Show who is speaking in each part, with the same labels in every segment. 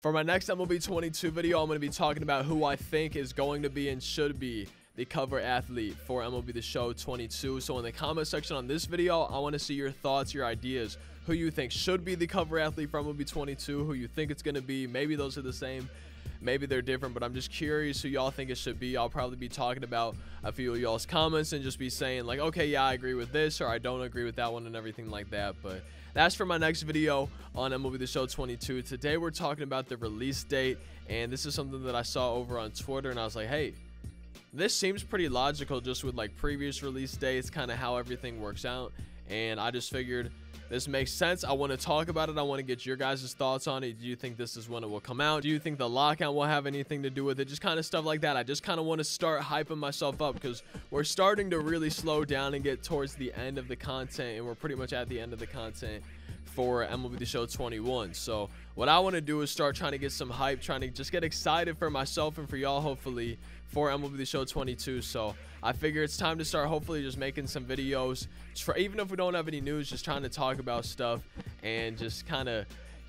Speaker 1: For my next MLB 22 video, I'm going to be talking about who I think is going to be and should be the cover athlete for MLB The Show 22. So in the comment section on this video, I want to see your thoughts, your ideas, who you think should be the cover athlete for MLB 22, who you think it's going to be. Maybe those are the same, maybe they're different, but I'm just curious who y'all think it should be. I'll probably be talking about a few of y'all's comments and just be saying like, okay, yeah, I agree with this, or I don't agree with that one, and everything like that. But that's for my next video on MLB The Show 22. Today we're talking about the release date, and this is something that I saw over on Twitter, and I was like, hey, this seems pretty logical just with like previous release dates, kind of how everything works out, and I just figured this makes sense. I want to talk about it. I want to get your guys' thoughts on it. Do you think this is when it will come out? Do you think the lockout will have anything to do with it? Just kind of stuff like that. I just kind of want to start hyping myself up because we're starting to really slow down and get towards the end of the content, and we're pretty much at the end of the content for MLB The Show 21. So what I want to do is start trying to get some hype, trying to just get excited for myself and for y'all, hopefully, for MLB The Show 22. So I figure it's time to start hopefully just making some videos, even if we don't have any news, just trying to talk about stuff and just kind of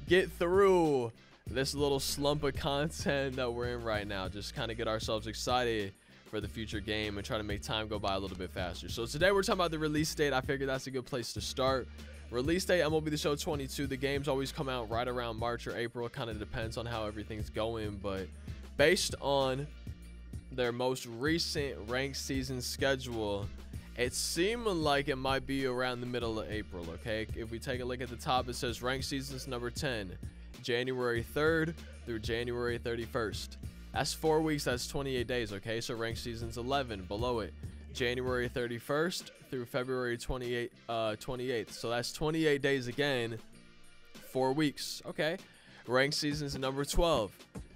Speaker 1: get through this little slump of content that we're in right now. Just kind of get ourselves excited for the future game and try to make time go by a little bit faster. So today we're talking about the release date. I figured that's a good place to start. Release date, MLB The Show 22. The games always come out right around March or April. It kind of depends on how everything's going, but based on their most recent ranked season schedule, it seemed like it might be around the middle of April. Okay, if we take a look at the top, it says ranked seasons number 10, January 3rd through January 31st. That's 4 weeks. That's 28 days. Okay, so ranked seasons 11 below it, January 31st through February 28th. So that's 28 days again, 4 weeks. Okay, ranked seasons number 12,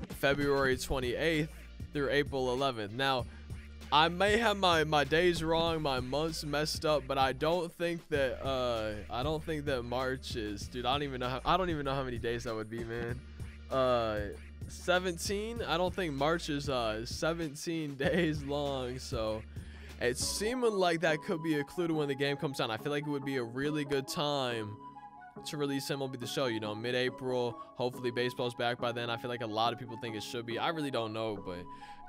Speaker 1: February 28th through April 11th. Now, I may have my days wrong, my months messed up, but I don't think that March is, dude, I don't even know how many days that would be, man. 17. I don't think March is 17 days long, so it's seeming like that could be a clue to when the game comes out. I feel like it would be a really good time to release MLB The Show, you know, mid-April. Hopefully baseball's back by then. I feel like a lot of people think it should be. I really don't know, but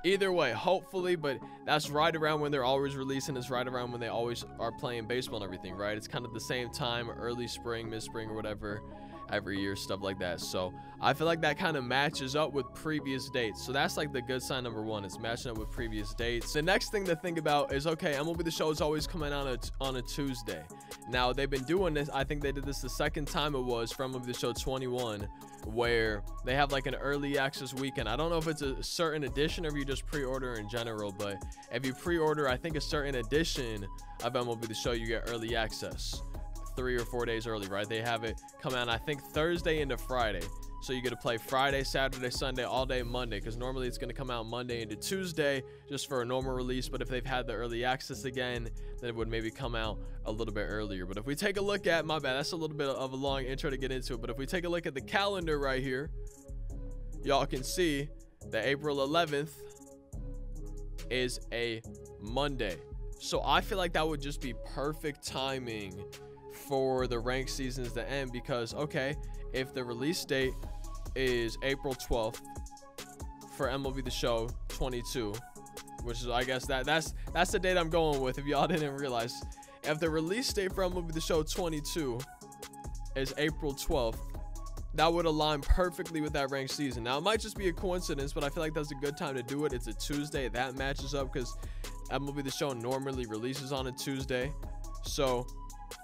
Speaker 1: either way, hopefully. But that's right around when they're always releasing. It's right around when they always are playing baseball and everything, right? It's kind of the same time, early spring, mid-spring, or whatever, every year, stuff like that. So I feel like that kind of matches up with previous dates. So that's like the good sign number one. It's matching up with previous dates. The next thing to think about is, okay, MLB The Show is always coming out on a Tuesday. Now they've been doing this. I think they did this the second time it was from MLB The Show 21, where they have like an early access weekend. I don't know if it's a certain edition or if you just pre-order in general, but if you pre-order, I think a certain edition of MLB The Show, you get early access 3 or 4 days early, right? They have it come out, I think, Thursday into Friday. So you get to play Friday, Saturday, Sunday, all day Monday, because normally it's going to come out Monday into Tuesday just for a normal release. But if they've had the early access again, then it would maybe come out a little bit earlier. But if we take a look at, my bad, that's a little bit of a long intro to get into it, but if we take a look at the calendar right here, y'all can see that April 11th is a Monday. So I feel like that would just be perfect timing for the ranked seasons to end, because okay, if the release date is April 12th for MLB The Show 22, which is, I guess that's the date I'm going with, if y'all didn't realize, if the release date for MLB The Show 22 is April 12th, that would align perfectly with that ranked season. Now it might just be a coincidence, but I feel like that's a good time to do it. It's a Tuesday, that matches up because MLB The Show normally releases on a Tuesday. So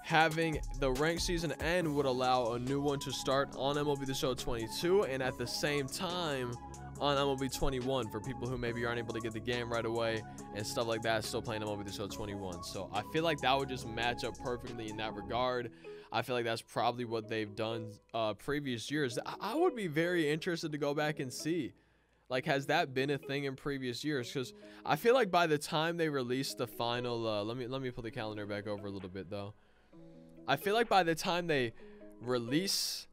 Speaker 1: having the ranked season end would allow a new one to start on MLB The Show 22, and at the same time on MLB 21 for people who maybe aren't able to get the game right away and stuff like that, still playing MLB The Show 21. So I feel like that would just match up perfectly in that regard. I feel like that's probably what they've done previous years. I would be very interested to go back and see, like, has that been a thing in previous years? Because I feel like by the time they release the final, let me pull the calendar back over a little bit though. I feel like by the time they release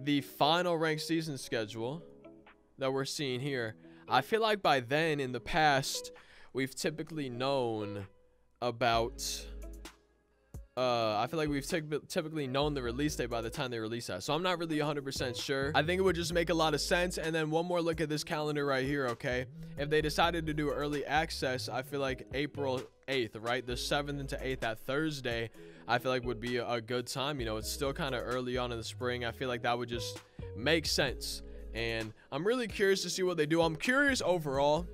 Speaker 1: the final ranked season schedule that we're seeing here, I feel like by then in the past, we've typically known about I feel like we've typically known the release date by the time they release that. So I'm not really 100% sure. I think it would just make a lot of sense. And then one more look at this calendar right here, okay? If they decided to do early access, I feel like April 8th, right? The 7th into 8th, that Thursday, I feel like would be a good time. You know, it's still kind of early on in the spring. I feel like that would just make sense. And I'm really curious to see what they do. I'm curious overall,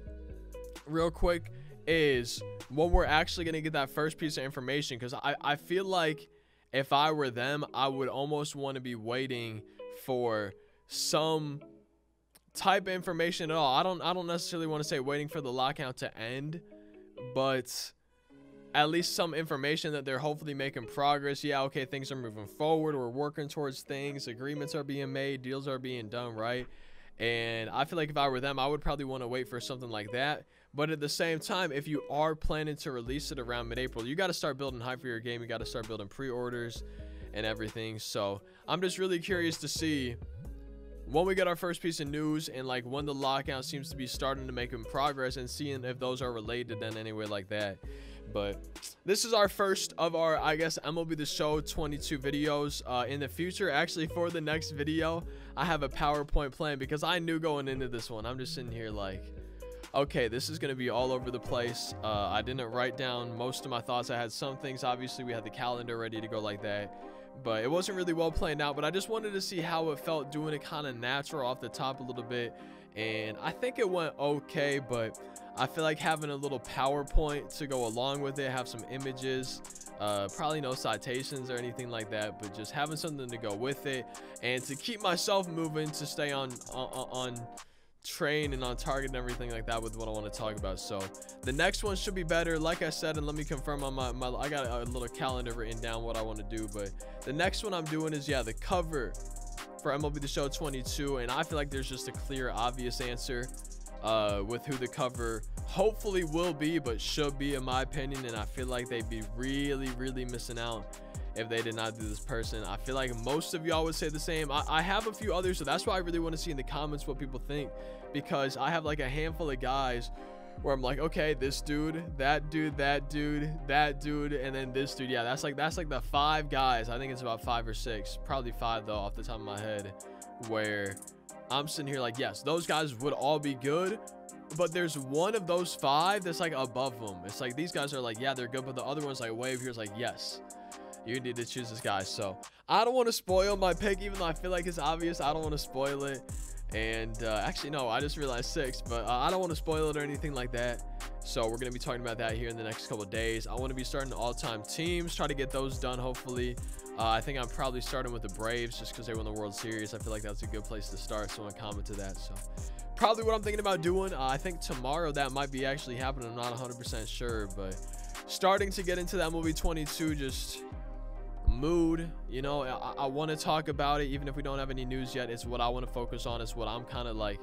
Speaker 1: real quick, is when we're actually going to get that first piece of information, because I feel like if I were them, I would almost want to be waiting for some type of information at all. I don't necessarily want to say waiting for the lockout to end, but at least some information that they're hopefully making progress. Yeah, okay, things are moving forward, we're working towards things, agreements are being made, deals are being done, right? And I feel like if I were them, I would probably want to wait for something like that. But at the same time, if you are planning to release it around mid-April, you got to start building hype for your game. You got to start building pre-orders and everything. So I'm just really curious to see when we get our first piece of news and like when the lockout seems to be starting to make progress, and seeing if those are related in any way like that. But this is our first of our, I guess, MLB The Show 22 videos. In the future, actually, for the next video, I have a PowerPoint plan, because I knew going into this one, I'm just sitting here like, okay, this is going to be all over the place. I didn't write down most of my thoughts. I had some things. Obviously, we had the calendar ready to go like that, but it wasn't really well planned out. But I just wanted to see how it felt doing it kind of natural off the top a little bit. And I think it went okay, but I feel like having a little PowerPoint to go along with it, have some images, probably no citations or anything like that, but just having something to go with it and to keep myself moving, to stay on train and on target and everything like that with what I want to talk about. So the next one should be better, like I said. And let me confirm on my I got a little calendar written down what I want to do, but the next one I'm doing is, yeah, the cover for MLB The Show 22. And I feel like there's just a clear, obvious answer with who the cover hopefully will be, but should be, in my opinion. And I feel like they'd be really missing out if they did not do this person. I feel like most of y'all would say the same. I have a few others, so that's why I really want to see in the comments what people think, because I have like a handful of guys where I'm like, okay, this dude, that dude, that dude, that dude, and then this dude. Yeah, that's like the 5 guys. I think it's about 5 or 6, probably 5 though off the top of my head, where I'm sitting here like, yes, those guys would all be good, but there's one of those 5 that's like above them. It's like these guys are like, yeah, they're good, but the other one's like way over here is like, yes, you need to choose this guy. So I don't want to spoil my pick, even though I feel like it's obvious. I don't want to spoil it. And actually, no, I just realized 6, but I don't want to spoil it or anything like that. So we're going to be talking about that here in the next couple of days. I want to be starting all-time teams, try to get those done, hopefully. I think I'm probably starting with the Braves just because they won the World Series. I feel like that's a good place to start. Someone commented that. So probably what I'm thinking about doing. I think tomorrow that might be actually happening. I'm not 100% sure, but starting to get into that MLB 22 just mood. You know, I want to talk about it even if we don't have any news yet. It's what I want to focus on. It's what I'm kind of like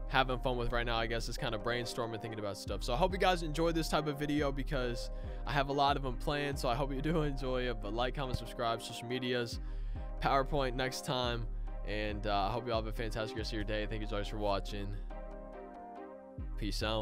Speaker 1: having fun with right now, I guess. Is kind of brainstorming, thinking about stuff. So I hope you guys enjoyed this type of video, because I have a lot of them planned. So I hope you do enjoy it. But like, comment, subscribe, social medias, PowerPoint next time. And I hope you all have a fantastic rest of your day. Thank you guys for watching. Peace out.